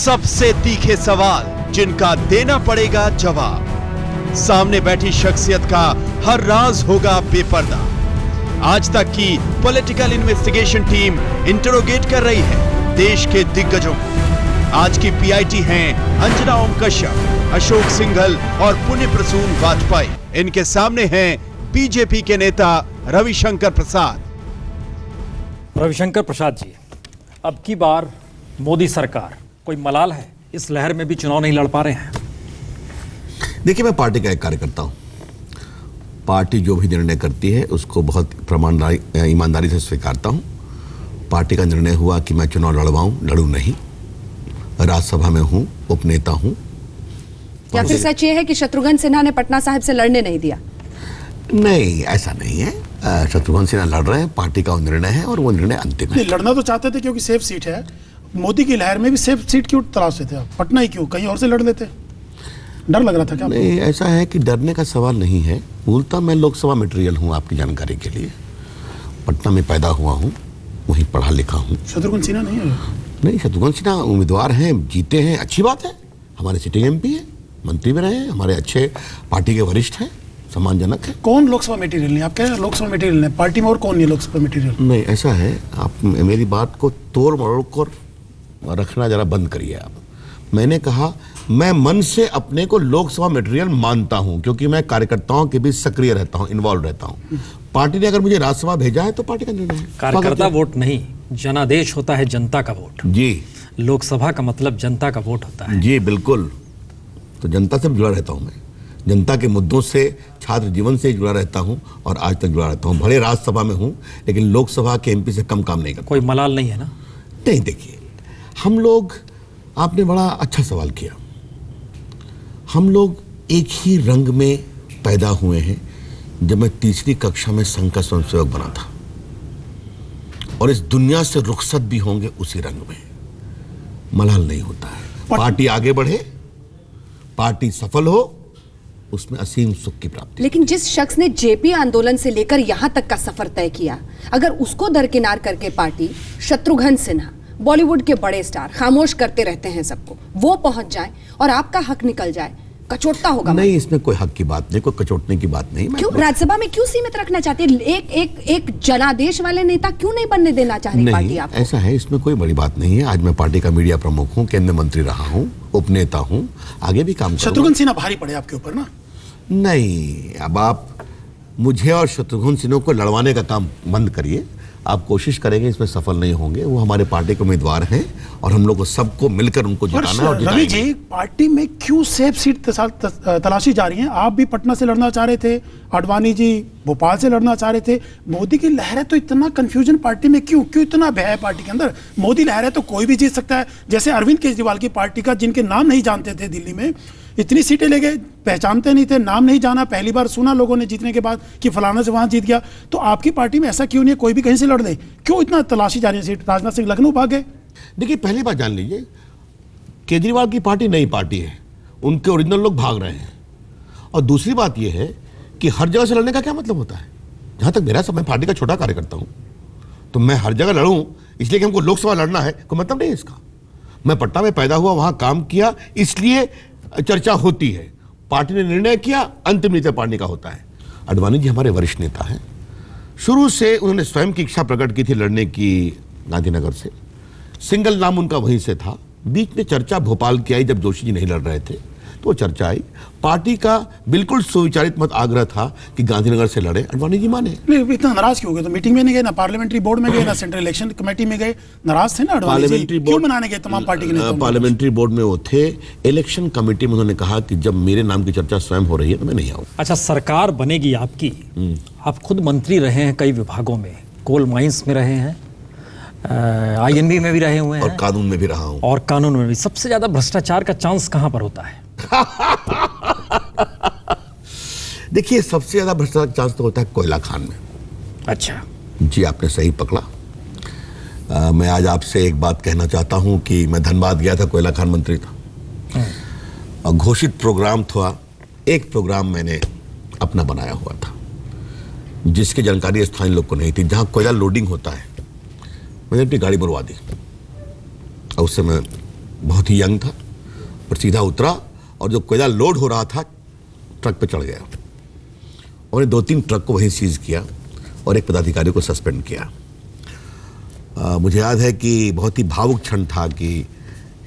सबसे तीखे सवाल जिनका देना पड़ेगा जवाब। सामने बैठी शख्सियत का हर राज होगा बेपर्दा। आज तक की पॉलिटिकल इन्वेस्टिगेशन टीम इंटरोगेट कर रही है देश के दिग्गजों को। आज की पीआईटी हैं अंजना ओम कश्यप, अशोक सिंघल और पुण्य प्रसून वाजपेयी। इनके सामने हैं बीजेपी के नेता रविशंकर प्रसाद। रविशंकर प्रसाद जी, अब की बार मोदी सरकार, कोई मलाल है? इस लहर में भी चुनाव नहीं लड़ पा रहे हैं। देखिए, मैं पार्टी का एक कार्यकर्ता हूं। पार्टी जो भी निर्णय करती है उसको बहुत ईमानदारी से स्वीकारता हूं। पार्टी का निर्णय हुआ कि मैं चुनाव लड़ूं नहीं। राज्यसभा में हूं, उपनेता हूं। या फिर सच ये है कि शत्रुघ्न सिन्हा ने पटना साहिब से लड़ने नहीं दिया? नहीं, ऐसा नहीं है। शत्रुघ्न सिन्हा लड़ रहे हैं, पार्टी का निर्णय है और वो निर्णय अंतिम है। लड़ना तो चाहते थे क्योंकि सेफ सीट है। मोदी की लहर में भी सेफ सीट क्यों तलाशते थे आप? पटना ही क्यों, कहीं और से लड़ लेते? डर लग रहा था क्या? नहीं, ऐसा है कि डरने का सवाल नहीं है। मूलतः मैं लोकसभा मटेरियल हूं, आपकी जानकारी के लिए। पटना में पैदा हुआ हूं, वहीं पढ़ा लिखा हूं। शत्रुघ्न सिन्हा नहीं है? नहीं, शत्रुघ्न सिन्हा उम्मीदवार हैं, जीते हैं, अच्छी बात है। हमारे सिटिंग एमपी है, मंत्री भी रहे हैं, हमारे अच्छे पार्टी के वरिष्ठ हैं, सम्मानजनक है। कौन लोकसभा मटेरियल नहीं? आप कह रहे हैं लोकसभा मटेरियल नहीं, पार्टी में और कौन नहीं लोकसभा मटेरियल? नहीं, ऐसा है, आप मेरी बात को तोड़ मरोड़ कर रखना जरा बंद करिए आप। मैंने कहा मैं मन से अपने को लोकसभा मटेरियल मानता हूं, क्योंकि मैं कार्यकर्ताओं के बीच सक्रिय रहता हूं, इन्वॉल्व रहता हूं। पार्टी ने अगर मुझे राज्यसभा भेजा है तो पार्टी का निर्णय है। कार्यकर्ता वोट नहीं, जनादेश होता है, जनता का वोट। जी, लोकसभा का मतलब जनता का वोट होता है। जी बिल्कुल। तो जनता से जुड़ा रहता हूं मैं, जनता के मुद्दों से, छात्र जीवन से जुड़ा रहता हूं और आज तक जुड़ा रहता हूं। भले राज्यसभा में हूं, लेकिन लोकसभा के एमपी से कम काम नहीं करता। कोई मलाल नहीं है ना? नहीं, देखिए, हम लोग, आपने बड़ा अच्छा सवाल किया। हम लोग एक ही रंग में पैदा हुए हैं। जब मैं तीसरी कक्षा में संघ का स्वयंसेवक बना था, और इस दुनिया से रुखसत भी होंगे उसी रंग में। मलाल नहीं होता है। पार्टी आगे बढ़े, पार्टी सफल हो, उसमें असीम सुख की प्राप्ति। लेकिन जिस शख्स ने जेपी आंदोलन से लेकर यहां तक का सफर तय किया, अगर उसको दरकिनार करके पार्टी, शत्रुघ्न सिन्हा, बॉलीवुड के बड़े स्टार खामोश करते रहते हैं सबको, वो पहुंच जाए और आपका हक निकल जाए, कचोटता होगा? नहीं, इसमें कोई हक की बात नहीं, कोई कचोटने की बात नहीं। क्यों राज्यसभा में क्यों सीमित रखना चाहते हैं? एक जनादेश वाले नेता क्यों नहीं बनने देना चाह रही पार्टी आपको? ऐसा है, इसमें कोई बड़ी बात नहीं है। आज मैं पार्टी का मीडिया प्रमुख हूं, केंद्रीय मंत्री रहा हूं, उपनेता हूं, आगे भी काम करूंगा। शत्रुघ्न सिन्हा भारी पड़े आपके ऊपर ना? नहीं, अब आप मुझे और शत्रुघ्न सिन्हा को लड़वाने का काम बंद करिए। आप कोशिश करेंगे, इसमें सफल नहीं होंगे। वो हमारे पार्टी के उम्मीदवार हैं और हम लोग को सबको मिलकर उनको जिताना और रवि जी, पार्टी में क्यों सेफ सीट तलाशी जा रही है? आप भी पटना से लड़ना चाह रहे थे, आडवाणी जी भोपाल से लड़ना चाह रहे थे। मोदी की लहर है तो इतना कंफ्यूजन पार्टी में क्यों इतना भय है पार्टी के अंदर? मोदी लहर है तो कोई भी जीत सकता है। जैसे अरविंद केजरीवाल की पार्टी का, जिनके नाम नहीं जानते थे दिल्ली में, इतनी सीटें ले गए, पहचानते नहीं थे, नाम नहीं जाना, पहली बार सुना लोगों ने जीतने के बाद कि फलाना से वहां जीत गया। तो आपकी पार्टी में ऐसा क्यों नहीं है? कोई भी कहीं से लड़ ले, क्यों इतना तलाशी जा रही है सीट? राजनाथ सिंह लखनऊ भागे। देखिए, पहली बात जान लीजिए, केजरीवाल की पार्टी नई पार्टी है, उनके ओरिजिनल लोग भाग रहे हैं। और दूसरी बात यह है कि हर जगह से लड़ने का क्या मतलब होता है? जहां तक मेरा सब, मैं पार्टी का छोटा कार्यकर्ता हूं, तो मैं हर जगह लड़ूं इसलिए कि हमको लोकसभा लड़ना है, कोई मतलब नहीं है इसका। मैं पटना में पैदा हुआ, वहां काम किया, इसलिए चर्चा होती है। पार्टी ने निर्णय किया, अंतिम नीति पार्टी का होता है। आडवाणी जी हमारे वरिष्ठ नेता हैं। शुरू से उन्होंने स्वयं की इच्छा प्रकट की थी लड़ने की गांधीनगर से। सिंगल नाम उनका वहीं से था। बीच में चर्चा भोपाल की आई, जब जोशी जी नहीं लड़ रहे थे तो वो चर्चा आई। पार्टी का बिल्कुल सुविचारित मत आग्रह था कि गांधीनगर से लड़े, आडवाणी जी माने। इतना नाराज क्यों हो गए? तो मीटिंग में नहीं गए, ना पार्लियामेंट्री बोर्ड में गए, ना सेंट्रल इलेक्शन कमेटी में गए, नाराज थे ना आडवाणी जी? क्यों मनाने गए तमाम पार्टी के नेता? पार्लियामेंट्री बोर्ड में वो थे, इलेक्शन कमेटी में उन्होंने कहा कि जब मेरे नाम की चर्चा स्वयं हो रही है तो मैं नहीं आऊँ। अच्छा, सरकार बनेगी आपकी, आप खुद मंत्री रहे हैं कई विभागों में, कोल माइंस में रहे हैं, INB में भी रहे हुए हैं, और कानून में भी रहा हूं। और कानून में भी। सबसे ज्यादा भ्रष्टाचार का चांस कहां पर होता है? देखिए, सबसे ज्यादा भ्रष्टाचार चांस तो होता है कोयला खान में। अच्छा जी, आपने सही पकड़ा। मैं आज आपसे एक बात कहना चाहता हूं कि मैं धनबाद गया था, कोयला खान मंत्री था, और घोषित प्रोग्राम था, एक प्रोग्राम मैंने अपना बनाया हुआ था जिसकी जानकारी स्थानीय लोग को नहीं थी। जहां कोयला लोडिंग होता है, मैंने अपनी गाड़ी बुलवा दी और उससे मैं बहुत ही यंग था और सीधा उतरा और जो कोयला लोड हो रहा था ट्रक पे चढ़ गया। उन्होंने 2-3 ट्रक को वहीं सीज किया और एक पदाधिकारी को सस्पेंड किया। मुझे याद है कि बहुत ही भावुक क्षण था कि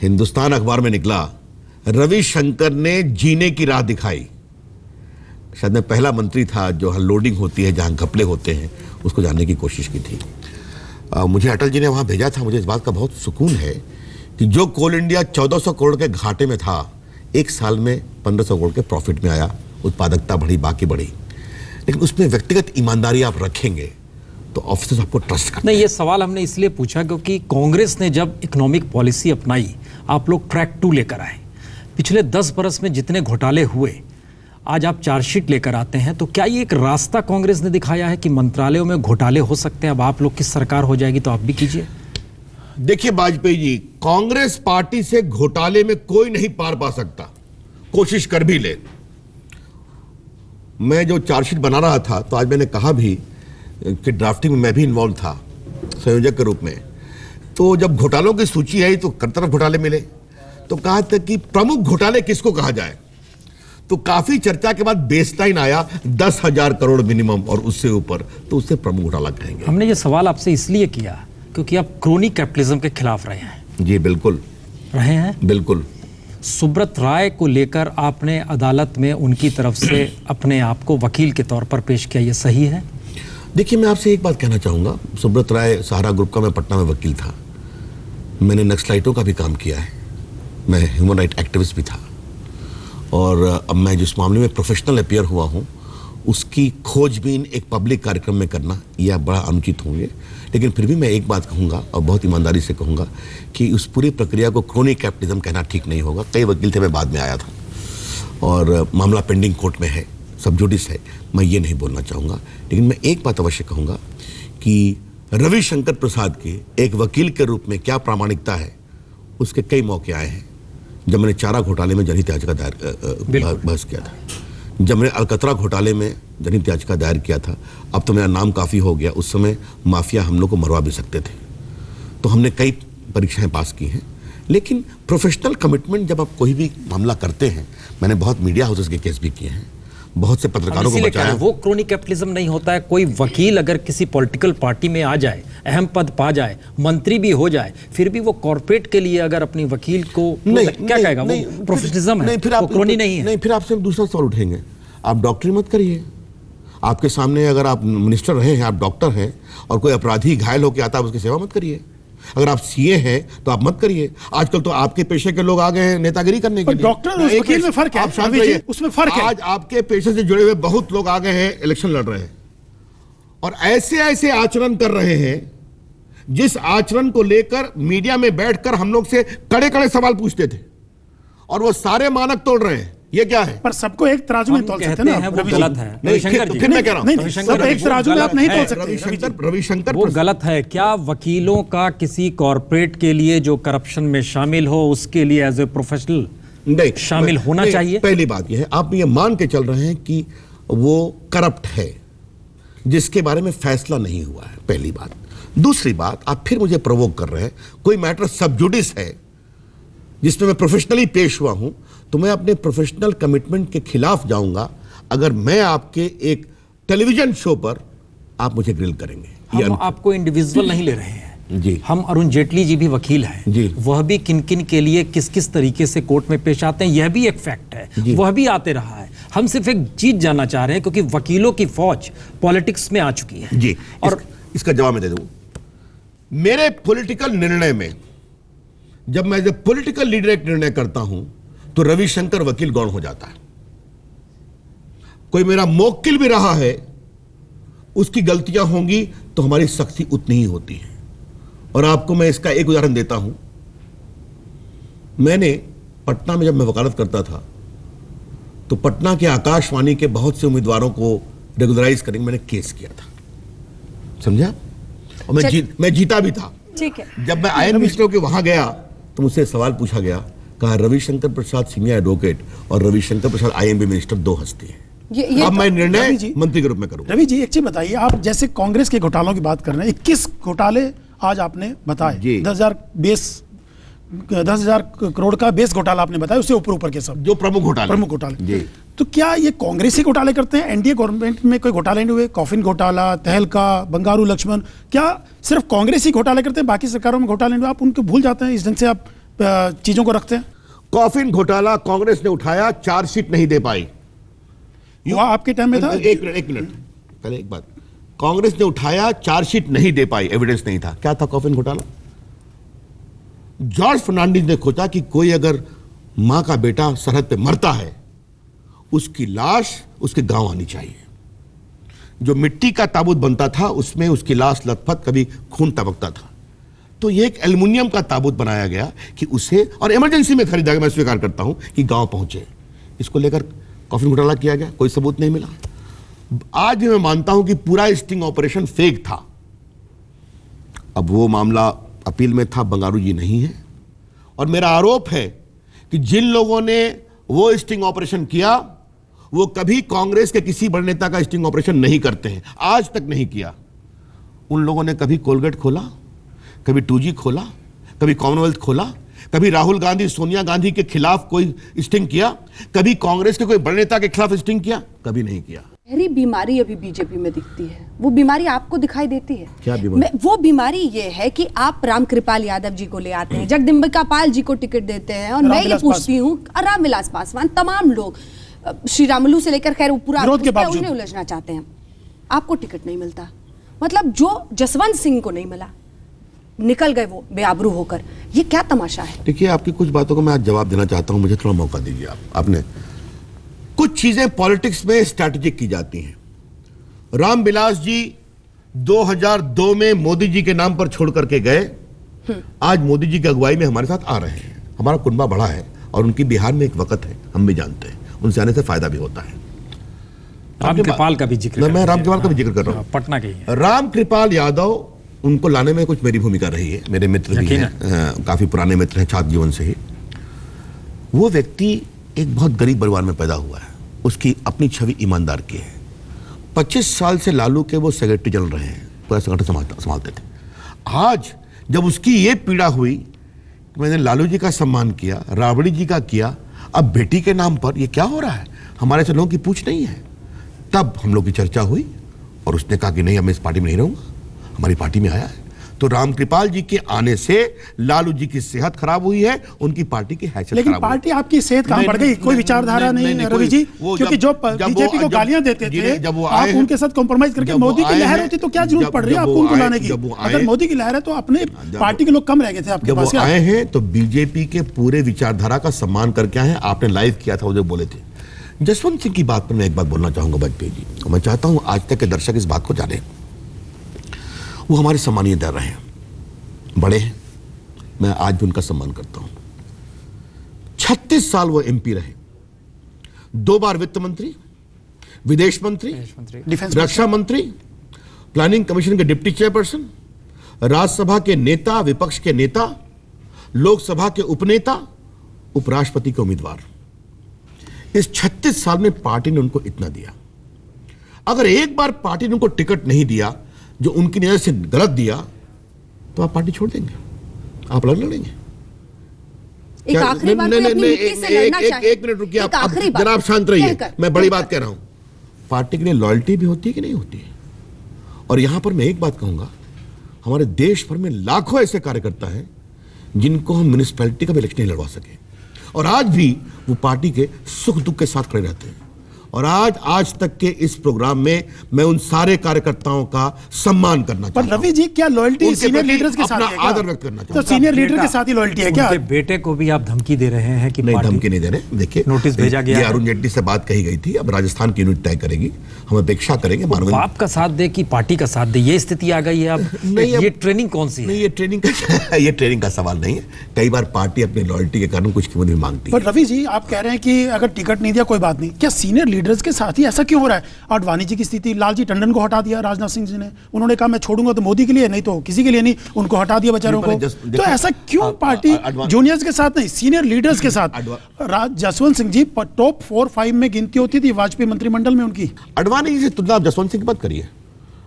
हिंदुस्तान अखबार में निकला, रविशंकर ने जीने की राह दिखाई। शायद मैं पहला मंत्री था जो लोडिंग होती है, जहां घपले होते हैं, उसको जानने की कोशिश की थी। मुझे अटल जी ने वहां भेजा था। मुझे इस बात का बहुत सुकून है कि जो कोल इंडिया 1400 करोड़ के घाटे में था, 1 साल में 1500 करोड़ के प्रॉफिट में आया, उत्पादकता बढ़ी, बाकी बढ़ी। लेकिन उसमें व्यक्तिगत ईमानदारी आप रखेंगे तो ऑफिसर्स आपको ट्रस्ट करते हैं। नहीं, ये सवाल हमने इसलिए पूछा क्योंकि कांग्रेस ने जब इकोनॉमिक पॉलिसी अपनाई, आप लोग ट्रैक 2 लेकर आए। पिछले 10 बरस में जितने घोटाले हुए, आज आप चार्जशीट लेकर आते हैं, तो क्या ये एक रास्ता कांग्रेस ने दिखाया है कि मंत्रालयों में घोटाले हो सकते हैं? अब आप लोग की सरकार हो जाएगी तो आप भी कीजिए। देखिए वाजपेयी जी, कांग्रेस पार्टी से घोटाले में कोई नहीं पार पा सकता, कोशिश कर भी ले। मैं जो चार्जशीट बना रहा था तो आज मैंने कहा भी कि ड्राफ्टिंग में मैं भी इन्वॉल्व था संयोजक के रूप में। तो जब घोटालों की सूची आई तो हर तरफ घोटाले मिले, तो कहा था कि प्रमुख घोटाले किसको कहा जाए। तो काफी चर्चा के बाद बेसलाइन आया 10,000 करोड़ मिनिमम और उससे ऊपर, तो उससे प्रमुख घोटाला कहेंगे। हमने ये सवाल आपसे इसलिए किया क्योंकि आप क्रोनी कैपिटलिज्म के खिलाफ रहे हैं। जी बिल्कुल रहे हैं। बिल्कुल। सुब्रत राय को लेकर आपने अदालत में उनकी तरफ से अपने आप को वकील के तौर पर पेश किया, ये सही है? देखिए, मैं आपसे एक बात कहना चाहूँगा। सुब्रत राय सहारा ग्रुप का मैं पटना में वकील था। मैंने नक्सलाइटों का भी काम किया है, मैं ह्यूमन राइट एक्टिविस्ट भी था, और अब मैं जिस मामले में प्रोफेशनल अपीयर हुआ हूँ उसकी खोजबीन एक पब्लिक कार्यक्रम में करना, यह बड़ा अनुचित होंगे। लेकिन फिर भी मैं एक बात कहूँगा और बहुत ईमानदारी से कहूँगा कि उस पूरी प्रक्रिया को क्रोनी कैपिटलिज्म कहना ठीक नहीं होगा। कई वकील थे, मैं बाद में आया था और मामला पेंडिंग कोर्ट में है, सब जुडिस है, मैं ये नहीं बोलना चाहूँगा। लेकिन मैं एक बात अवश्य कहूँगा कि रविशंकर प्रसाद के एक वकील के रूप में क्या प्रामाणिकता है, उसके कई मौके आए हैं। जब मैंने चारा घोटाले में जनहित याचिका दायर बहस किया था, जब मैंने अलकतरा घोटाले में जनहित याचिका दायर किया था, अब तो मेरा नाम काफ़ी हो गया, उस समय माफिया हम लोग को मरवा भी सकते थे। तो हमने कई परीक्षाएं पास की हैं। लेकिन प्रोफेशनल कमिटमेंट जब आप कोई भी मामला करते हैं, मैंने बहुत मीडिया हाउसेस के केस भी किए हैं, बहुत से पत्रकारों को बचाया। वो क्रोनी कैपिटलिज्म नहीं होता है। कोई वकील अगर किसी पॉलिटिकल पार्टी में आ जाए, अहम पद पा जाए, मंत्री भी हो जाए, फिर भी वो कॉर्पोरेट के लिए अगर अपनी वकील को क्या कहेगा, वो प्रोफेशनलिज्म है, वो क्रोनी नहीं है। नहीं, फिर आपसे दूसरा सवाल उठेंगे, आप डॉक्टरी मत करिए। आपके सामने अगर आप मिनिस्टर रहे हैं, आप डॉक्टर हैं, और कोई अपराधी घायल होकर आता है, उसकी सेवा मत करिए। अगर आप सीए हैं तो आप मत करिए। आजकल तो आपके पेशे के लोग आ गए हैं नेतागिरी करने के लिए। डॉक्टर और वकील में फर्क है, आप शांत रहिए, उसमें फर्क है। आज आपके पेशे से जुड़े हुए बहुत लोग आ गए हैं, इलेक्शन लड़ रहे हैं और ऐसे ऐसे आचरण कर रहे हैं जिस आचरण को लेकर मीडिया में बैठकर हम लोग से कड़े कड़े सवाल पूछते थे, और वो सारे मानक तोड़ रहे हैं। ये क्या है? पर सबको एक तराजू में तोल सकते हैं ना, वो गलत है। रविशंकर जी, फिर मैं कह रहा हूं, सब एक तराजू में आप नहीं तोल सकते। रविशंकर वो गलत है। क्या वकीलों का किसी कॉर्पोरेट के लिए जो करप्शन में शामिल हो, उसके लिए एज ए प्रोफेशनल नहीं शामिल होना चाहिए? पहली बात यह है, आप ये मान के चल रहे हैं कि वो करप्ट है जिसके बारे में फैसला नहीं हुआ है, पहली बात। दूसरी बात, आप फिर मुझे प्रोवोक कर रहे हैं। कोई मैटर सब जुडिस है जिसमें मैं प्रोफेशनली पेश हुआ हूं, तो मैं अपने प्रोफेशनल कमिटमेंट के खिलाफ जाऊंगा अगर मैं आपके एक टेलीविजन शो पर आप मुझे ग्रिल करेंगे। हम आपको इंडिविजुअल नहीं ले रहे हैं जी। हम अरुण जेटली जी भी वकील हैं जी। वह भी किन किन के लिए किस किस तरीके से कोर्ट में पेश आते हैं, यह भी एक फैक्ट है। वह भी आते रहा है। हम सिर्फ एक चीज जानना चाह रहे हैं क्योंकि वकीलों की फौज पॉलिटिक्स में आ चुकी है जी। और इसका जवाब मैं दे दूं। मेरे पॉलिटिकल निर्णय में, जब मैं एज पॉलिटिकल लीडर एक निर्णय करता हूं, तो रविशंकर वकील गौण हो जाता है। कोई मेरा मुवक्किल भी रहा है, उसकी गलतियां होंगी तो हमारी सख्ती उतनी ही होती है। और आपको मैं इसका एक उदाहरण देता हूं। मैंने पटना में जब मैं वकालत करता था, तो पटना के आकाशवाणी के बहुत से उम्मीदवारों को रेगुलराइज करने में मैंने केस किया था, समझा? और मैं जीता भी था। ठीक है। जब मैं आयन मिनिस्टर के वहां गया तो मुझसे सवाल पूछा गया, कहा रविशंकर प्रसाद सीनियर एडवोकेट और रविशंकर प्रसाद आईएमबी मिनिस्टर दो हस्ती हैं। अब मैं निर्णय मंत्री के रूप में करूंगा। रवि जी, एक चीज बताइए, आप जैसे कांग्रेस के घोटालों की बात कर रहे हैं, 21 घोटाले आज आपने बताए। 2020 10,000 करोड़ का बेस घोटाला आपने बताया, उससे ऊपर ऊपर के सब जो प्रमुख घोटाले जी। तो क्या ये कांग्रेस ही घोटाले करते हैं? एनडीए गवर्नमेंट में कोई घोटाले नहीं हुए? कॉफिन घोटाला, तहलका, बंगारू लक्ष्मण, क्या सिर्फ कांग्रेस ही घोटाले करते हैं, बाकी सरकारों में घोटाले नहीं हुए? आप उनको भूल जाते हैं, इस ढंग से आप चीजों को रखते हैं। कॉफिन घोटाला कांग्रेस ने उठाया, चार्जशीट नहीं दे पाई। वह आपके टाइम में था? एक मिनट पहले एक बात, कांग्रेस ने उठाया, चार्जशीट नहीं दे पाई, एविडेंस नहीं था। क्या था कॉफिन घोटाला? जॉर्ज फर्नांडिस ने खोजा कि कोई अगर मां का बेटा सरहद पे मरता है, उसकी लाश उसके गांव आनी चाहिए। जो मिट्टी का ताबूत बनता था उसमें उसकी लाश लथपथ, कभी खून टपकता था। तो ये एक एल्युमिनियम का ताबूत बनाया गया कि उसे, और इमरजेंसी में खरीदा गया, मैं स्वीकार करता हूं कि गांव पहुंचे। इसको लेकर कॉफिन घोटाला किया गया, कोई सबूत नहीं मिला। आज भी मैं मानता हूं कि पूरा स्टिंग ऑपरेशन फेक था। अब वो मामला अपील में था, बंगारू जी नहीं है। और मेरा आरोप है कि जिन लोगों ने वो स्टिंग ऑपरेशन किया, वो कभी कांग्रेस के किसी बड़े नेता का स्टिंग ऑपरेशन नहीं करते हैं, आज तक नहीं किया। उन लोगों ने कभी कोलगेट खोला, कभी 2G खोला, कभी कॉमनवेल्थ खोला, कभी राहुल गांधी, सोनिया गांधी के खिलाफ कोई स्टिंग किया, कभी कांग्रेस के कोई बड़े नेता के खिलाफ स्टिंग किया? कभी नहीं किया। गहरी बीमारी अभी बीजेपी में दिखती है, वो बीमारी आपको दिखाई देती है? क्या बीमारी? वो बीमारी ये है कि आप रामकृपाल यादव जी को ले आते हैं, जगदम्बिका पाल जी को टिकट देते हैं, और मैं ये पूछती हूँ, रामविलास पासवान, तमाम लोग, श्री रामुलू से लेकर, खैर वो पूरा उन्हें उलझना चाहते हैं, आपको टिकट नहीं मिलता। मतलब जो जसवंत सिंह को नहीं मिला, निकल गए वो बेआबरू होकर, ये क्या तमाशा है? देखिए, आपकी कुछ बातों को मैं आज जवाब देना चाहता हूं, मुझे थोड़ा मौका दीजिए। आपने कुछ चीजें पॉलिटिक्स में स्ट्रैटेजिक की जाती हैं। रामविलास जी 2002 में मोदी जी के नाम पर छोड़ करके गए, आज मोदी जी की अगुवाई में हमारे साथ आ रहे हैं। हमारा कुनबा बड़ा है और उनकी बिहार में एक वक्त है, हम भी जानते हैं, उनसे आने से फायदा भी होता है। रामकृपाल का भी जिक्र, मैं रामकृपाल का भी जिक्र कर रहा हूं, पटना के ही। रामकृपाल यादव, उनको लाने में कुछ मेरी भूमिका रही है, मेरे मित्र भी हैं, काफी पुराने मित्र हैं, छात्र जीवन से ही। वो व्यक्ति एक बहुत गरीब परिवार में पैदा हुआ है, उसकी अपनी छवि ईमानदार की है। 25 साल से लालू के वो सेक्रेटरी जनरल रहे हैं, पूरा संगठन संभालते थे। आज जब उसकी ये पीड़ा हुई, मैंने लालू जी का सम्मान किया, राबड़ी जी का किया, अब बेटी के नाम पर ये क्या हो रहा है, हमारे से लोगों की पूछ नहीं है। तब हम लोग की चर्चा हुई और उसने कहा कि नहीं, अब मैं इस पार्टी में नहीं रहूंगा, हमारी पार्टी में आया है। तो रामकृपाल जी के आने से लालू जी की सेहत खराब हुई है, उनकी पार्टी की हैसियत लेकिन खराब पार्टी आपकी सेहत कहां बढ़ गई? कोई विचारधारा नहीं रवि जी, क्योंकि जो बीजेपी को गालियां देते थे, आप उनके साथ कॉम्प्रोमाइज करके, मोदी की लहर होती तो क्या जरूरत पड़ रही है आपको उनको लाने की? अगर मोदी की लहर है तो अपने पार्टी के लोग कम रह गए थे आपके पास। जब वो आए हैं तो बीजेपी के पूरे विचारधारा का सम्मान करके आए हैं। आपने लाइव किया था, वो जो बोले थे। जसवंत सिंह की बात पर मैं एक बात बोलना चाहूंगा वाजपेयी जी, और मैं चाहता हूं आज तक के दर्शक इस बात को जाने। वो हमारे सम्मानीय दर रहे हैं, बड़े हैं, मैं आज भी उनका सम्मान करता हूं। 36 साल वो एमपी रहे, 2 बार वित्त मंत्री, विदेश मंत्री, रक्षा मंत्री, प्लानिंग कमीशन के डिप्टी चेयरपर्सन, राज्यसभा के नेता, विपक्ष के नेता, लोकसभा के उपनेता, उपराष्ट्रपति के उम्मीदवार। इस 36 साल में पार्टी ने उनको इतना दिया। अगर एक बार पार्टी ने उनको टिकट नहीं दिया, जो उनकी नजर से गलत दिया, तो आप पार्टी छोड़ देंगे, आप अलग लड़ेंगे। एक आखिरी बात, एक मिनट रुकिए, आप जरा शांत रहिए, मैं बड़ी बात कह रहा हूं। पार्टी के लिए लॉयल्टी भी होती है कि नहीं होती है? और यहां पर मैं एक बात कहूंगा, हमारे देश भर में लाखों ऐसे कार्यकर्ता हैं जिनको हम म्युनिसिपैलिटी का भी इलेक्शन नहीं लड़वा सके, और आज भी वो पार्टी के सुख दुख के साथ खड़े रहते हैं। और आज तक के इस प्रोग्राम में मैं उन सारे कार्यकर्ताओं का सम्मान करना चाहता हूं। पर रवि जी, क्या लॉयल्टी सीनियर लीडर्स के साथ है? आदर व्यक्त करना चाहता हूं। तो सीनियर लीडर के साथ ही लॉयल्टी है क्या? उनके बेटे को भी आप धमकी दे रहे हैं कि नहीं, धमकी नहीं दे रहे। देखिए, नोटिस भेजा गया है। अरुण जेटली से बात कही गई थी, अब राजस्थान की यूनिट तय करेगी, हम अपेक्षा करेंगे। बाप का साथ दे कि पार्टी का साथ दे, ये स्थिति आ गई है अब। ये ट्रेनिंग कौन सी है? नहीं, ये ट्रेनिंग का सवाल नहीं है। कई बार पार्टी अपनी लॉयल्टी के कारण कुछ कीमत भी मांगती है। पर रवि जी, आप कह रहे हैं कि अगर टिकट नहीं दिया कोई बात नहीं, क्या सीनियर लीडर्स के साथ ही ऐसा क्यों हो रहा है? आडवाणी जी की स्थिति, लालजी टंडन को हटा दिया राजनाथ सिंह जी ने, उन्होंने कहा मैं छोड़ूंगा तो मोदी के लिए, नहीं तो किसी के लिए नहीं, उनको हटा दिया बेचारों को। तो ऐसा क्यों पार्टी जूनियर्स के साथ नहीं, सीनियर लीडर्स के साथ? जसवंत सिंह जी टॉप 4-5 में गिनती होती थी वाजपेयी मंत्रिमंडल में उनकी। आडवाणी जी से तुलना आप जसवंत सिंह की बात करिए।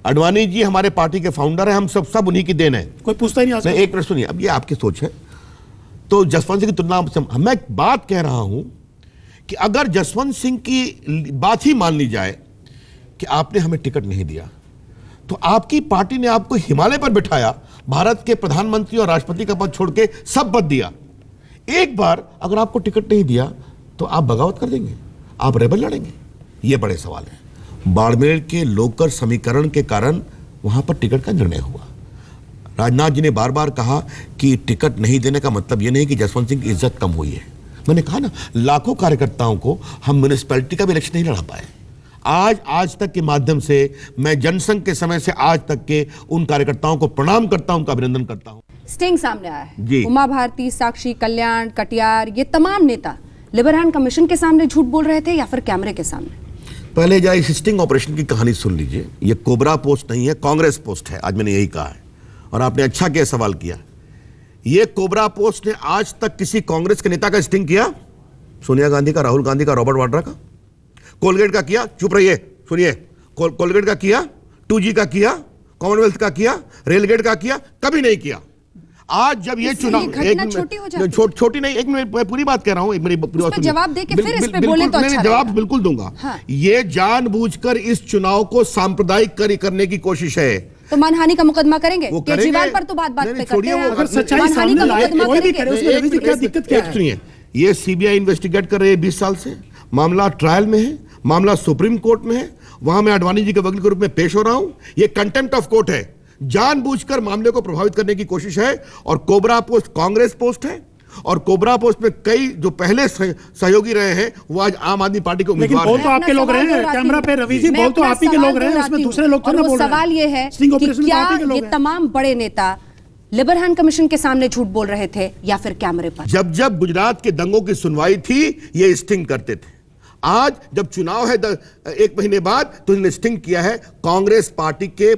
आडवाणी जी हमारे पार्टी के फाउंडर हैं, हम सब उन्हीं की देन है, कोई पूछता ही नहीं। एक प्रश्न सुनिए, अब ये आपकी सोच है। तो जसवंत सिंह की तुलना मैं एक बात कह रहा हूं कि अगर जसवंत सिंह की बात ही मान ली जाए कि आपने हमें टिकट नहीं दिया, तो आपकी पार्टी ने आपको हिमालय पर बिठाया, भारत के प्रधानमंत्री और राष्ट्रपति का पद छोड़ के सब पद दिया। एक बार अगर आपको टिकट नहीं दिया तो आप बगावत कर देंगे, आप रेबल लड़ेंगे? ये बड़े सवाल हैं। बाड़मेर के लोकल समीकरण के कारण वहां पर टिकट का निर्णय हुआ। राजनाथ जी ने बार बार कहा कि टिकट नहीं देने का मतलब यह नहीं कि जसवंत सिंह की इज्जत कम हुई है। मैंने कहा ना, लाखों कार्यकर्ताओं को हम म्युनिसिपैलिटी का भी इलेक्शन नहीं लड़ा पाए। आज तक के माध्यम से मैं जनसंघ के समय से आज तक के उन कार्यकर्ताओं को प्रणाम करता हूं, उनका अभिनंदन करता हूं। स्टिंग सामने आया है। जी। उमा भारती, साक्षी, कल्याण, कटियार, ये तमाम नेता लिबरल कमीशन के सामने झूठ बोल रहे थे या फिर कैमरे के सामने? पहले जाए इस स्टिंग ऑपरेशन की कहानी सुन लीजिए। ये कोबरा पोस्ट नहीं है, कांग्रेस पोस्ट है। आज मैंने यही कहा है और आपने अच्छा किया सवाल किया। ये कोबरा पोस्ट ने आज तक किसी कांग्रेस के नेता का स्टिंग किया? सोनिया गांधी का, राहुल गांधी का, रॉबर्ट वाड्रा का? कोलगेट का किया? चुप रहिए, सुनिए। कोलगेट का किया, 2G का किया, कॉमनवेल्थ का किया, रेलगेट का किया? कभी नहीं किया। आज जब ये चुनाव छोटी नहीं, एक मिनट, मैं पूरी बात कह रहा हूं, एक मिनट पूरी बात सुनिए। जवाब देके फिर इस पे बोले तो अच्छा जवाब बिल्कुल दूंगा। हाँ। ये जानबूझकर इस चुनाव को सांप्रदायिक करने की कोशिश है। तो मानहानि का मुकदमा करेंगे? वो केजरीवाल पर तो बात पे करते हैं। अगर सच्चाई सामने लाए कोई भी करे, उसमें रवि जी क्या दिक्कत क्या है? सुनिए, ये सीबीआई इन्वेस्टिगेट कर रही है 20 साल से, मामला ट्रायल में है, मामला सुप्रीम कोर्ट में है, वहां मैं अडवाणी जी के वकील के रूप में पेश हो रहा हूं। ये कंटेम्प्ट ऑफ कोर्ट है, जानबूझकर मामले को प्रभावित करने की कोशिश है। और कोबरा पोस्ट कांग्रेस पोस्ट है, और कोबरा पोस्ट में कई जो पहले सहयोगी रहे हैं वो आज आम आदमी पार्टी के लेकिन उम्मीदवार बोल तो हैं। आपके लोग रहे हैं कैमरा पे, रवि जी, बोल तो आप ही के लोग रहे हैं, उसमें दूसरे लोग तो ना बोल रहे हैं। सवाल ये है स्टिंग कि ऑपरेशन में क्या आप ही के लोग ये हैं। तमाम बड़े नेता लिबरल कमीशन के सामने झूठ बोल रहे थे या फिर कैमरे पर? जब जब गुजरात के दंगों की सुनवाई थी ये स्टिंग करते थे। आज जब चुनाव है 1 महीने बाद, तो इन्होंने स्टिंग किया है कांग्रेस पार्टी के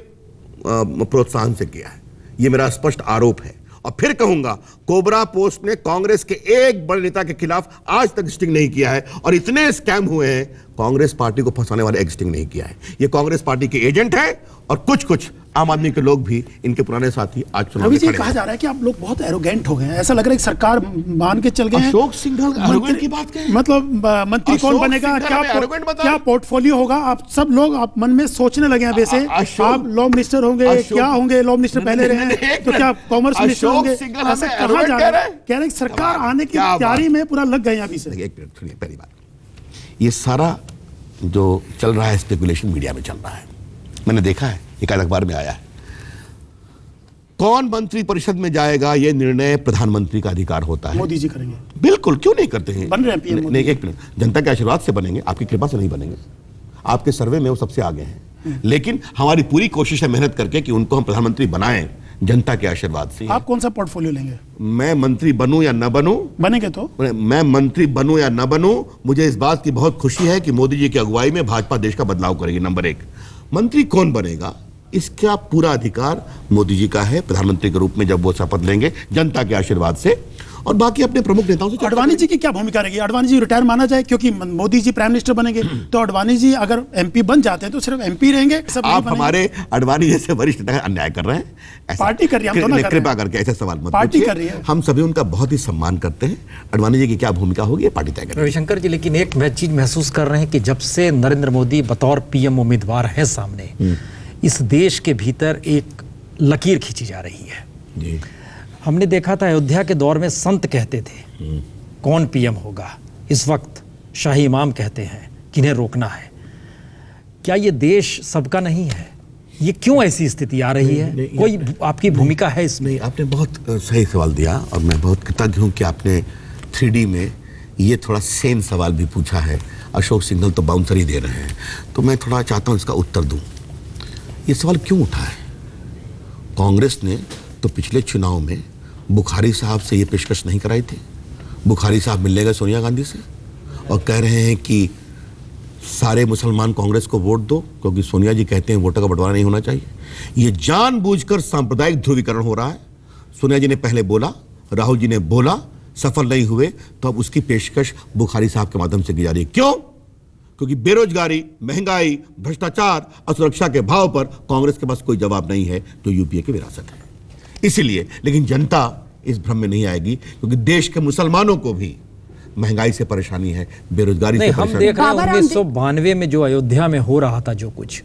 प्रोत्साहन से किया है। यह मेरा स्पष्ट आरोप है। और फिर कहूंगा, कोबरा पोस्ट ने कांग्रेस के एक बड़े नेता के खिलाफ आज तक स्टिंग नहीं किया है। और इतने स्कैम हुए हैं, कांग्रेस पार्टी को फंसाने वाले एक स्टिंग नहीं किया है। ये कांग्रेस पार्टी के एजेंट हैं और कुछ आम आदमी के लोग भी, इनके पुराने साथी आज चुनाव रवि में जी, खड़े कहा हैं। जा रहा है कि आप लोग बहुत एरोगेंट हो गए हैं, ऐसा लग रहा है कि सरकार मान के चल गए हैं। अशोक सिंघल arrogant की बात कहें? मतलब मंत्री कौन अशोक बनेगा, सिंघल हमें arrogant बता क्या रहे? पोर्टफोलियो होगा, आप सब लोग आप मन में सोचने लगे हैं वैसे। आप लॉ मिनिस्टर होंगे, क्या होंगे? लॉ मिनिस्टर पहले रहे हैं, तो क्या कॉमर्स मिनिस्टर होंगे? ऐसा कहा जा रहा है, कह रहे हैं सरकार आने की तैयारी में पूरा लग गए हैं अभी से। एक मिनट सुनिए, पहली बात, ये सारा जो चल रहा है स्पेकुलेशन मीडिया में चल रहा है, मैंने देखा है, एक अखबार में आया है। कौन मंत्री परिषद में जाएगा ये निर्णय प्रधानमंत्री का अधिकार होता है। मोदी जी करेंगे? बिल्कुल, क्यों नहीं करते हैं? बन रहे हैं पीएम मोदी। नहीं, एक मिनट, जनता के आशीर्वाद से बनेंगे, आपकी कृपा से नहीं बनेंगे। आपके सर्वे में वो सबसे आगे हैं, लेकिन हमारी पूरी कोशिश है मेहनत करके कि उनको हम प्रधानमंत्री बनाएं जनता के आशीर्वाद से। आप कौन सा पोर्टफोलियो लेंगे? मैं मंत्री बनूं या न बनूं, बनेंगे तो? मैं मंत्री बनूं या न बनूं, मुझे इस बात की बहुत खुशी है कि मोदी जी की अगुवाई में भाजपा देश का बदलाव करेगी। नंबर 1, मंत्री कौन बनेगा इसका पूरा अधिकार मोदी जी का है, प्रधानमंत्री के रूप में जब वो शपथ लेंगे जनता के आशीर्वाद से, और बाकी अपने प्रमुख नेताओं से। अडवाणी जी की क्या भूमिका रहेगी? अडवाणी जी रिटायर माना जाए क्योंकि मोदी जी प्राइम मिनिस्टर बनेंगे, तो अडवाणी जी अगर MP बन जाते हैं तो सिर्फ MP रहेंगे? सब नहीं आप बनेंगे? हमारे अडवाणी जैसे वरिष्ठ नेता अन्याय कर रहे हैं। ऐसा- पार्टी कर रही है, हम तो ना कर रहे कृपा हैं। करके ऐसे सवाल मत पार्टी पूछिए। कर रही है। हम सभी उनका बहुत ही सम्मान करते हैं। अडवाणी जी की क्या भूमिका होगी ये पार्टी तय करेगी। रविशंकर जी, लेकिन एक चीज महसूस कर रहे हैं कि जब से नरेंद्र मोदी बतौर PM उम्मीदवार हैं सामने, इस देश के भीतर एक लकीर खींची जा रही है। जी। हमने देखा था अयोध्या के दौर में संत कहते थे कौन PM होगा, इस वक्त शाही इमाम कहते हैं किन्हें रोकना है। क्या ये देश सबका नहीं है? ये क्यों ऐसी स्थिति आ रही है? कोई आपकी भूमिका है इसमें? नहीं, आपने बहुत सही सवाल दिया और मैं बहुत कृतज्ञ हूं कि आपने 3D में ये थोड़ा सेन सवाल भी पूछा है। अशोक सिंघल तो बाउंसर ही दे रहे हैं, तो मैं थोड़ा चाहता हूं इसका उत्तर दूं। ये सवाल क्यों उठा है? कांग्रेस ने तो पिछले चुनाव में बुखारी साहब से ये पेशकश नहीं कराई थी। बुखारी साहब मिलने गए सोनिया गांधी से और कह रहे हैं कि सारे मुसलमान कांग्रेस को वोट दो, क्योंकि सोनिया जी कहते हैं वोटों का बंटवारा नहीं होना चाहिए। ये जानबूझकर सांप्रदायिक ध्रुवीकरण हो रहा है। सोनिया जी ने पहले बोला, राहुल जी ने बोला, सफल नहीं हुए, तो अब उसकी पेशकश बुखारी साहब के माध्यम से की जा रही है। क्यों? क्योंकि बेरोजगारी, महंगाई, भ्रष्टाचार और सुरक्षा के भाव पर कांग्रेस के पास कोई जवाब नहीं है, जो UPA की विरासत है। इसीलिए, लेकिन जनता इस भ्रम में नहीं आएगी, क्योंकि देश के मुसलमानों को भी महंगाई से परेशानी है, बेरोजगारी नहीं, से हम परेशानी देख रहे हैं बाबर 1992 में जो अयोध्या में हो रहा था जो कुछ,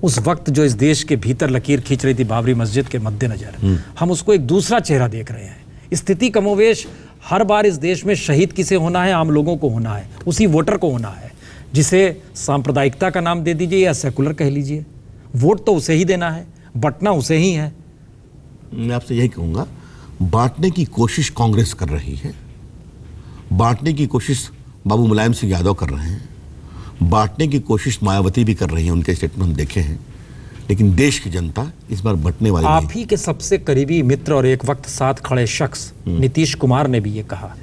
उस वक्त जो इस देश के भीतर लकीर खींच रही थी बाबरी मस्जिद के मद्देनजर, हम उसको एक दूसरा चेहरा देख रहे हैं। स्थिति कमोवेश हर बार इस देश में शहीद किसे होना है, आम लोगों को होना है, उसी वोटर को होना है, जिसे सांप्रदायिकता का नाम दे दीजिए या सेकुलर कह लीजिए। वोट तो उसे ही देना है, बंटना उसे ही है। मैं आपसे यही कहूंगा, बांटने की कोशिश कांग्रेस कर रही है, बांटने की कोशिश बाबू मुलायम सिंह यादव कर रहे हैं, बांटने की कोशिश मायावती भी कर रही है, उनके स्टेटमेंट हम देखे हैं, लेकिन देश की जनता इस बार बंटने वाली आप नहीं। ही के सबसे करीबी मित्र और एक वक्त साथ खड़े शख्स नीतीश कुमार ने भी ये कहा।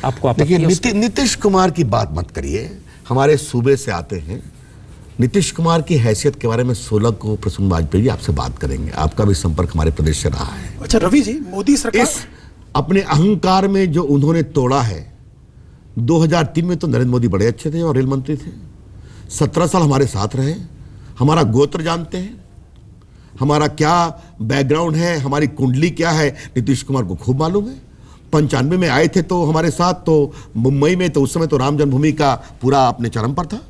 आपको आपत्ति देखिए, है उस पर? नीतीश कुमार की बात मत करिए, हमारे सूबे से आते हैं। नीतीश कुमार की हैसियत के बारे में 16 को प्रसून वाजपेयी आपसे बात करेंगे, आपका भी संपर्क हमारे प्रदेश से रहा है। अच्छा रवि जी, मोदी सरकार इस अपने अहंकार में जो उन्होंने तोड़ा है, 2003 में तो नरेंद्र मोदी बड़े अच्छे थे और रेल मंत्री थे, 17 साल हमारे साथ रहे, हमारा गोत्र जानते हैं, हमारा क्या बैकग्राउंड है, हमारी कुंडली क्या है, नीतीश कुमार को खूब मालूम है। 95 में आए थे तो हमारे साथ, तो मुंबई में तो उस समय तो राम जन्मभूमि का पूरा अपने चरम पर था।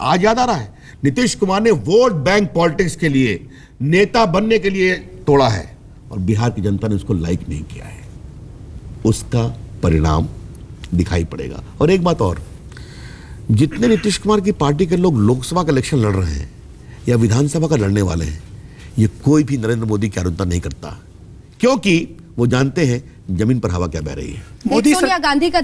आज याद आ रहा है, नीतीश कुमार ने वोट बैंक पॉलिटिक्स के लिए, नेता बनने के लिए तोड़ा है, और बिहार की जनता ने उसको लाइक नहीं किया है। उसका परिणाम दिखाई पड़ेगा। और एक बात और, जितने नीतीश कुमार की पार्टी के लोग लोकसभा का इलेक्शन लड़ रहे हैं या विधानसभा का लड़ने वाले हैं, ये कोई भी नरेंद्र मोदी की आलोचना नहीं करता, क्योंकि वो जानते हैं जमीन पर हवा क्या बह रही है। मोदी सोनिया गांधी का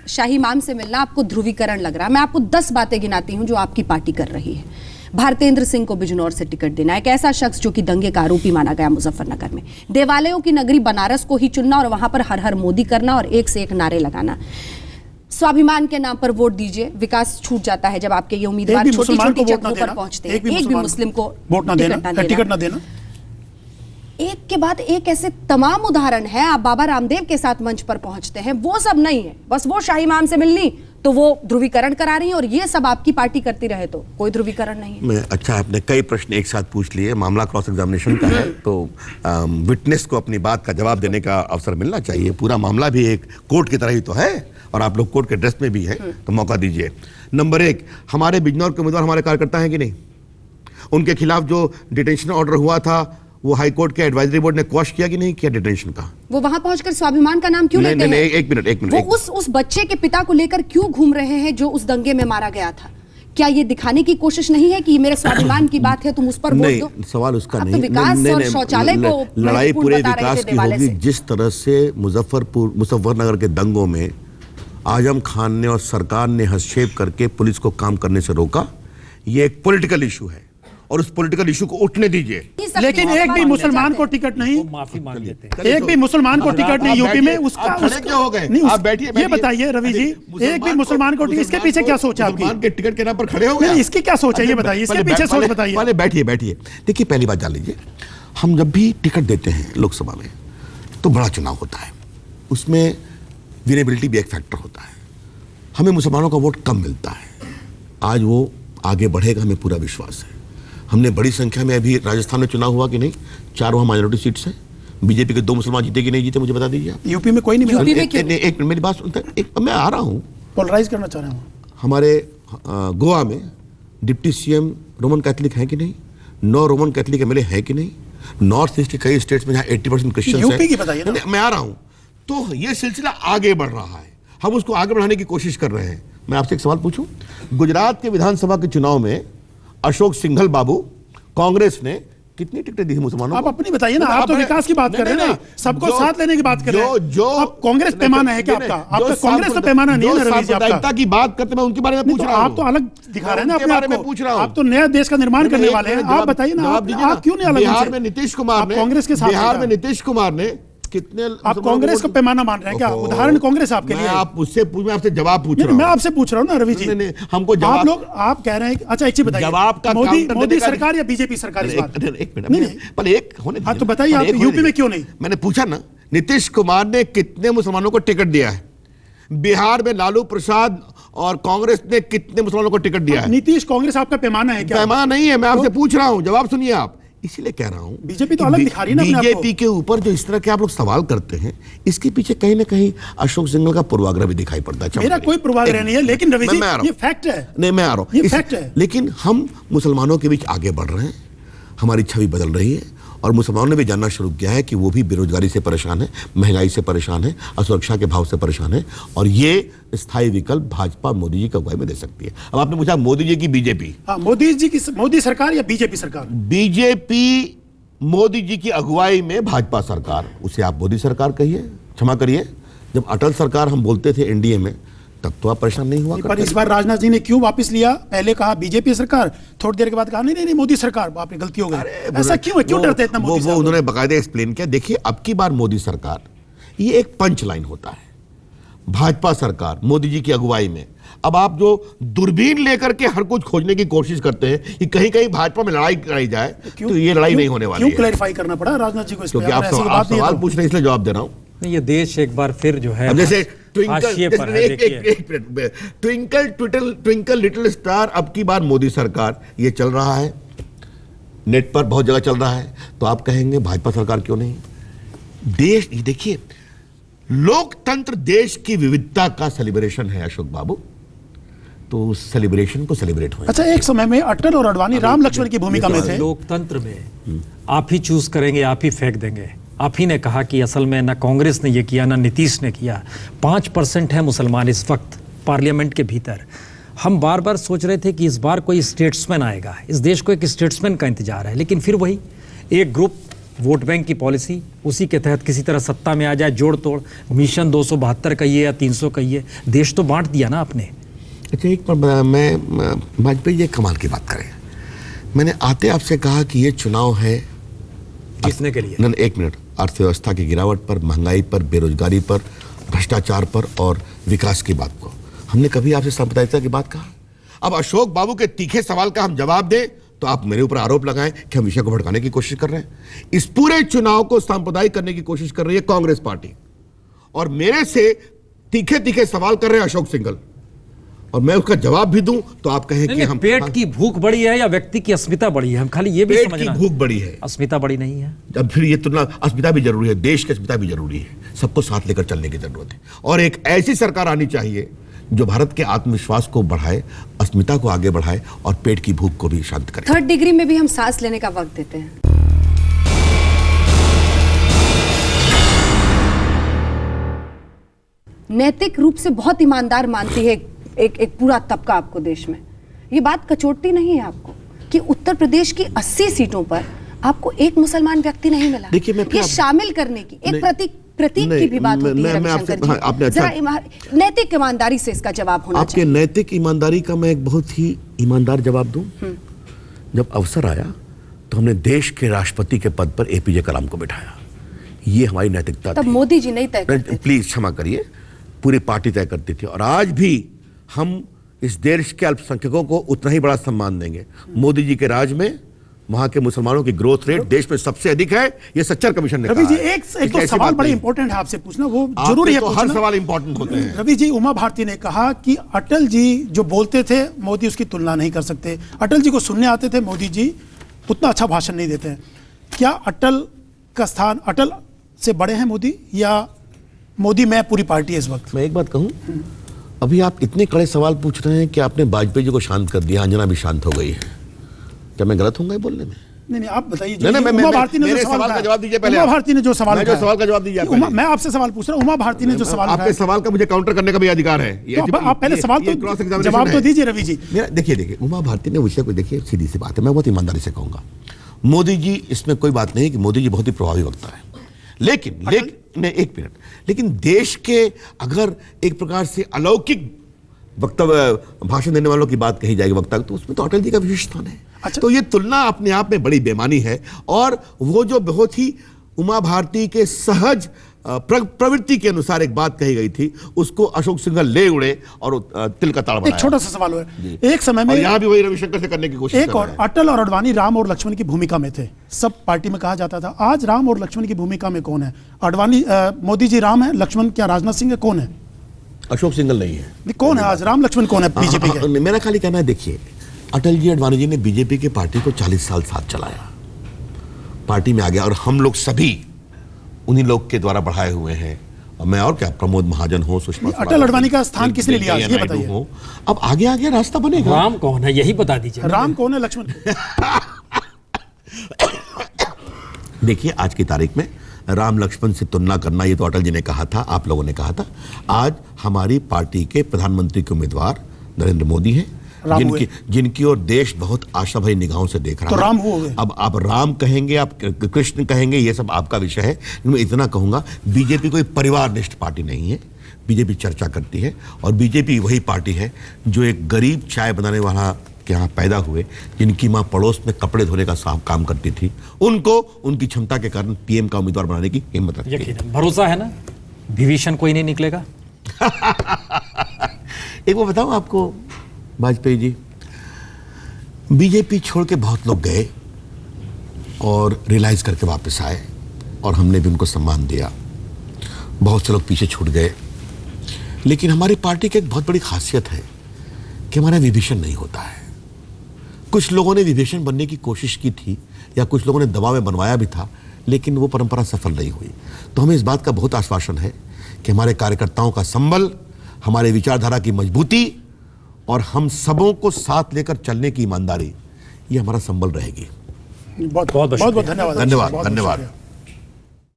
शाही इमाम से मिलना आपको ध्रुवीकरण लग रहा है। मैं आपको 10 बातें गिनाती हूं जो आपकी पार्टी कर रही है। भारतेंद्र सिंह को बिजनौर से टिकट देना, एक ऐसा शख्स जो कि दंगे का आरोपी माना गया मुजफ्फरनगर में, देवालयों की नगरी बनारस को ही चुनना और वहां पर हर हर मोदी करना और एक से एक नारे लगाना, स्वाभिमान के नाम पर वोट दीजिए, विकास छूट जाता है जब आपके ये उम्मीदवार छोटी छोटी जगहों पर पहुंचते हैं। एक भी मुस्लिम को वोट ना देना, टिकट ना देना। एक के बाद एक ऐसे तमाम उदाहरण है। आप बाबा रामदेव के साथ मंच पर पहुंचते हैं, वो सब नहीं है, बस वो शाही इमाम से मिलनी तो वो ध्रुवीकरण करा रही है, और ये सब आपकी पार्टी करती रहे तो कोई ध्रुवीकरण नहीं है। मैं अच्छा, आपने कई प्रश्न एक साथ पूछ लिए। मामला क्रॉस एग्जामिनेशन का है, तो विटनेस को अपनी बात का जवाब देने का अवसर मिलना चाहिए। पूरा मामला भी एक कोर्ट की तरह ही तो है, और आप लोग कोर्ट के ड्रेस में भी है, तो मौका दीजिए। नंबर 1, हमारे बिजनौर के उम्मीदवार हमारे कार्यकर्ता हैं कि नहीं? उनके खिलाफ जो डिटेंशन ऑर्डर हुआ था, वो हाई कोर्ट के एडवाइजरी बोर्ड ने क्वॉश किया कि नहीं किया डिटेंशन का? वो वहां पहुंचकर स्वाभिमान का नाम क्यों लेते हैं? नहीं, एक मिनट। वो उस बच्चे के पिता को लेकर क्यों घूम रहे हैं जो उस दंगे में मारा गया था? क्या ये दिखाने की कोशिश नहीं है कि मेरे स्वाभिमान की बात है, तुम उस पर वोट दो? सवाल उसका आप नहीं। तो विकास और शौचालय को लड़ाई पूरे विकास की होगी। से। जिस तरह से मुजफ्फरनगर के दंगों में आजम खान ने और सरकार ने हस्तक्षेप करके पुलिस को काम करने से रोका, ये एक पॉलिटिकल इशू है, और उस पॉलिटिकल इशू को उठने दीजिए। लेकिन एक भी मुसलमान को टिकट नहीं, वो माफी मांग लेते हैं। एक भी मुसलमान को टिकट नहीं यूपी में। उसका क्या हो गए? नहीं, आप बैठिए, ये बताइए रवि जी, एक भी मुसलमान को टिकट, इसके पीछे क्या सोच है आपकी? मुसलमान के टिकट के नाम पर खड़े हो गए? नहीं, इसकी क्या सोच है ये बताइए, इसके पीछे सोच बताइए। पहले बैठिए। देखिए, पहली बात जान लीजिए, हम जब भी टिकट देते हैं लोकसभा में तो बड़ा चुनाव होता है, उसमें विनेबिलिटी भी एक फैक्टर होता है। हमें मुसलमानों का वोट कम मिलता है, आज वो आगे बढ़ेगा, हमें पूरा विश्वास है। हमने बड़ी संख्या में, अभी राजस्थान में चुनाव हुआ कि नहीं, 4 वहां माइनॉरिटी सीट्स हैं। बीजेपी के 2 मुसलमान जीते कि नहीं जीते, मुझे बता दीजिए। यूपी में कोई नहीं मिला। यूपी में क्यों? एक मेरी बात सुनते, मैं आ रहा हूं। पोलराइज करना चाह रहे हैं। हमारे गोवा में डिप्टी सीएम रोमन कैथलिक हैं कि नहीं? 9 रोमन कैथलिक एमएलए हैं कि नहीं? नॉर्थ ईस्ट के कई स्टेट्स में जहां 80% क्रिश्चियंस हैं। यूपी की बताइए ना। मैं आ रहा हूं, तो ये सिलसिला आगे बढ़ रहा है, हम उसको आगे बढ़ाने की कोशिश कर रहे हैं। मैं आपसे एक सवाल पूछूं, गुजरात के विधानसभा के चुनाव में अशोक सिंघल बाबू, कांग्रेस ने कितनी टिकटें दी मुसलमानों आप को? अपनी बताइए ना, आप तो विकास की बात कर रहे हैं ना, सबको साथ लेने की बात कर रहे हैं। जो आप कांग्रेस पैमाना है क्या आपका? आपका कांग्रेस तो पैमाना नहीं है ना रवि जी आपका। की बात करते, मैं उनके बारे में पूछ रहा हूं। आप तो अलग दिखा रहे हैं ना अपने आप को। पूछ रहा हूं, आप तो नया देश का निर्माण करने वाले हैं। आप बताइए ना, आप क्यों नहीं अलग? बिहार में नीतीश कुमार ने, कांग्रेस के साथ, बिहार में नीतीश कुमार ने कितने, आप कांग्रेस को पैमाना मान रहे हैं क्या? उदाहरण कांग्रेस आपके लिए? मैं आपसे जवाब पूछ रहा हूं। मैं आपसे पूछ रहा हूं ना रवि जी, हमको जवाब, आप लोग आप कह रहे हैं। अच्छा, एक चीज बताइए, जवाब का मोदी सरकार या बीजेपी सरकार? एक मिनट, पहले एक होने दीजिए। हाँ, तो बताइए आप यूपी में क्यों नहीं? मैंने पूछा ना, नीतीश कुमार ने कितने मुसलमानों को टिकट दिया है? बिहार में लालू प्रसाद और कांग्रेस ने कितने मुसलमानों को टिकट दिया है? नीतीश कांग्रेस आपका पैमाना है क्या? पैमाना नहीं है, मैं आपसे पूछ रहा हूं, जवाब सुनिए आप। इसीलिए कह रहा हूं बीजेपी तो अलग दिखा रही है ना अपने आप को। बीजेपी के ऊपर जो इस तरह के आप लोग सवाल करते हैं, इसके पीछे कहीं ना कहीं अशोक सिंघल का पूर्वाग्रह भी दिखाई पड़ता है। मेरा कोई पूर्वाग्रह नहीं है, लेकिन रवि जी मैं आ रहा हूं। ये फैक्ट है। नहीं, मैं आ रहा हूं, ये फैक्ट है। लेकिन हम मुसलमानों के बीच आगे बढ़ रहे हैं, हमारी छवि बदल रही है और मुसलमानों ने भी जानना शुरू किया है कि वो भी बेरोजगारी से परेशान है, महंगाई से परेशान है, असुरक्षा के भाव से परेशान है, और ये स्थायी विकल्प भाजपा मोदी जी की अगुवाई में दे सकती है। अब आपने पूछा मोदी जी की बीजेपी, हाँ, मोदी जी की मोदी सरकार या बीजेपी सरकार? बीजेपी मोदी जी की अगुवाई में भाजपा सरकार, उसे आप मोदी सरकार कहिए, क्षमा करिए। जब अटल सरकार हम बोलते थे एनडीए में, तब तो आप परेशान नहीं हुआ पर करते इस थे। बार राजनाथ जी ने क्यों वापस लिया? पहले कहा बीजेपी सरकार, थोड़ी देर के बाद कहा नहीं नहीं नहीं मोदी सरकार। बाप रे, गलती हो गई। ऐसा क्यों है? क्यों डरते हैं इतना मोदी वो उन्होंने बकायदे एक्सप्लेन किया। देखिए, अब की बार मोदी सरकार, ये एक पंच लाइन होता है, भाजपा सरकार मोदी जी की अगुवाई में। अब आप जो दूरबीन लेकर के हर कुछ खोजने की कोशिश करते हैं कि कहीं कहीं भाजपा में लड़ाई कराई जाए, तो ये लड़ाई नहीं होने वाली क्यों है। क्लैरिफाई करना पड़ा राजनाथ जी को इस पे? क्योंकि आप ऐसी कोई बात नहीं है सवाल तो। पूछ रहे हैं, इसलिए जवाब दे रहा हूं। नहीं, ये देश एक बार फिर जो है अब जैसे हाशिए पर है, देखिए। ट्विंकल लिटिल स्टार, अब की बार मोदी सरकार, ये चल रहा है, नेट पर बहुत जगह चल रहा है, तो आप कहेंगे भाजपा सरकार क्यों नहीं? देश, ये देखिए, लोकतंत्र देश की विविधता का सेलिब्रेशन है अशोक बाबू, तो उस सेलिब्रेशन को सेलिब्रेट होना। अच्छा, एक समय में अटल और अडवाणी राम लक्ष्मण की भूमिका में थे। लोकतंत्र में आप ही चूज करेंगे, आप ही फेंक देंगे। आप ही ने कहा कि असल में ना कांग्रेस ने ये किया, ना नीतीश ने किया। 5% है मुसलमान इस वक्त पार्लियामेंट के भीतर। हम बार बार सोच रहे थे कि इस बार कोई स्टेट्समैन आएगा, इस देश को एक स्टेट्समैन का इंतजार है, लेकिन फिर वही एक ग्रुप, वोट बैंक की पॉलिसी, उसी के तहत किसी तरह सत्ता में आ जाए, जोड़ तोड़, मिशन 272 कहिए या 300 कहिए, देश तो बांट दिया ना आपने। अच्छा, एक पर मैं वाजपेयी जी कमाल की बात करें। मैंने आते आपसे कहा कि ये चुनाव है किसने के लिए? नहीं, एक मिनट, अर्थव्यवस्था की गिरावट पर, महंगाई पर, बेरोजगारी पर, भ्रष्टाचार पर और विकास की बात को। हमने कभी आपसे सांप्रदायिकता की बात कहा? अब अशोक बाबू के तीखे सवाल का हम जवाब दें तो आप मेरे ऊपर आरोप लगाएं कि हम विषय को भड़काने की कोशिश कर रहे हैं। इस पूरे चुनाव को सांप्रदायिक करने की कोशिश कर रही है कांग्रेस पार्टी, और मेरे से तीखे तीखे सवाल कर रहे हैं अशोक सिंघल, और मैं उसका जवाब भी दूं तो आप कहें कि हम पेट की भूख बड़ी है या व्यक्ति की अस्मिता बड़ी है? हम खाली ये भी पेट समझना, की भूख बड़ी है, अस्मिता बड़ी नहीं है। अब फिर ये तुलना, अस्मिता भी जरूरी है, देश की अस्मिता भी जरूरी है, सबको साथ लेकर चलने की जरूरत है। और एक ऐसी सरकार आनी चाहिए जो भारत के आत्मविश्वास को बढ़ाए, अस्मिता को आगे बढ़ाए और पेट की भूख को भी शांत करे। 3rd डिग्री में भी हम सांस लेने का वक्त देते हैं। नैतिक रूप से बहुत ईमानदार मानती है एक पूरा तबका आपको देश में। ये बात कचोटती नहीं है आपको कि उत्तर प्रदेश की 80 सीटों पर आपको एक मुसलमान व्यक्ति नहीं मिला? देखिए, मैं फिर ये शामिल करने की एक प्रतीक की भी बात होती है रविशंकर जी। आपने जरा नैतिक ईमानदारी से इसका जवाब होना आपके चाहिए। नैतिक ईमानदारी का मैं एक बहुत ही ईमानदार जवाब दूं। जब अवसर आया तो हमने देश के राष्ट्रपति के पद पर एपीजे कलाम को बिठाया, ये हमारी नैतिकता तब थी। मोदी जी नहीं तय करते थे। प्लीज क्षमा करिए, पूरी पार्टी तय करती थी, और आज भी हम इस देश के अल्पसंख्यकों को उतना ही बड़ा सम्मान देंगे। मोदी जी के राज में वहां के मुसलमानों की ग्रोथ रेट देश में सबसे अधिक है, ये सच्चर कमीशन ने रवि कहा जी, है। एक इसलिए दो ऐसी सवाल बात बड़े नहीं। इंपॉर्टेंट है आपसे पूछना, वो आपके जरूरी है तो हर पूछना। सवाल इंपॉर्टेंट होते हैं। रवि जी, उमा भारती ने कहा कि अटल जी जो बोलते थे मोदी उसकी तुलना नहीं कर सकते। अटल जी को सुनने आते थे, मोदी जी उतना अच्छा भाषण नहीं देते हैं। क्या अटल का स्थान, अटल से बड़े हैं मोदी, या मोदी में पूरी पार्टी है इस वक्त? मैं एक बात कहूं, अभी आप इतने कड़े सवाल पूछ रहे हैं कि आपने वाजपेयी जी को शांत कर दिया, अंजना भी शांत हो गई है। क्या मैं गलत होऊंगा बोलने में? नहीं, आप बताइए। उमा भारती ने जो सवाल का जवाब दीजिए पहले। उमा भारती ने जो सवाल मैं जो सवाल का जवाब दीजिए पहले। मैं आपसे सवाल पूछ रहा हूं, उमा भारती ने जो सवाल आपके सवाल का मुझे काउंटर करने का भी अधिकार है। आप पहले सवाल तो जवाब तो दीजिए रवि जी। देखिए, उमा भारती ने विषय को, देखिए सीधी सी बात है, मैं बहुत ईमानदारी से कहूंगा, मोदी जी, इसमें कोई बात नहीं कि मोदी जी बहुत ही प्रभावी वक्ता है, लेकिन एक मिनट, लेकिन देश के अगर एक प्रकार से अलौकिक वक्तव्य भाषण देने वालों की बात कही जाएगी वक्ता, तो उसमें तो अटल जी का विशेष स्थान है। अच्छा। तो ये तुलना अपने आप में बड़ी बेमानी है, और वो जो बहुत ही उमा भारती के सहज प्रवृत्ति के अनुसार एक बात कही गई थी, उसको अशोक सिंघल ले उड़े और तिल का ताड़ बनाया। एक छोटा सा सवाल है, एक समय में यहां भी वही रविशंकर से करने की कोशिश एक और अटल और अडवाणी राम और लक्ष्मण की भूमिका में थे, सब पार्टी में कहा जाता था। आज राम और लक्ष्मण की भूमिका में कौन है? अडवाणी, मोदी जी राम है, लक्ष्मण क्या राजनाथ सिंह है, कौन है? अशोक सिंघल नहीं है। कौन है आज राम लक्ष्मण, कौन है बीजेपी के? मेरा खाली कहना है, देखिए, अटल जी अडवाणी जी ने बीजेपी की पार्टी को 40 साल साथ चलाया, पार्टी में आ गया और हम लोग सभी उन्हीं लोग के द्वारा बढ़ाए हुए हैं। और मैं और क्या, प्रमोद महाजन हो, सुषमा अटल स्वराज अडवाणी का हो, स्थान किसने लिया, ये नायडू बताइए। हो। अब आगे आगे रास्ता बनेगा। राम कौन है यही बता दीजिए। राम कौन है, लक्ष्मण? देखिए, आज की तारीख में राम लक्ष्मण से तुलना करना, ये तो अटल जी ने कहा था, आप लोगों ने कहा था। आज हमारी पार्टी के प्रधानमंत्री के उम्मीदवार नरेंद्र मोदी हैं, जिनकी ओर देश बहुत आशा भरी निगाहों से देख रहा है। तो राम हुए। अब आप राम कहेंगे, आप कृष्ण कहेंगे, ये सब आपका विषय है। मैं इतना कहूंगा, बीजेपी कोई परिवारनिष्ठ पार्टी नहीं है। बीजेपी चर्चा करती है और बीजेपी वही पार्टी है जो एक गरीब चाय बनाने वाला के यहाँ पैदा हुए, जिनकी माँ पड़ोस में कपड़े धोने का साफ काम करती थी, उनको उनकी क्षमता के कारण पीएम का उम्मीदवार बनाने की हिम्मत रखती है। यकीनन भरोसा है ना, विभीषण कोई नहीं निकलेगा। एक वो बताऊं आपको, वाजपेयी जी, बीजेपी छोड़ के बहुत लोग गए और रियलाइज करके वापस आए और हमने भी उनको सम्मान दिया। बहुत से लोग पीछे छूट गए, लेकिन हमारी पार्टी की एक बहुत बड़ी खासियत है कि हमारा विभीषण नहीं होता है। कुछ लोगों ने विभीषण बनने की कोशिश की थी या कुछ लोगों ने दबाव में बनवाया भी था, लेकिन वो परंपरा सफल नहीं हुई। तो हमें इस बात का बहुत आश्वासन है कि हमारे कार्यकर्ताओं का संबल, हमारे विचारधारा की मजबूती और हम सबों को साथ लेकर चलने की ईमानदारी, ये हमारा संबल रहेगी। बहुत बहुत धन्यवाद। धन्यवाद।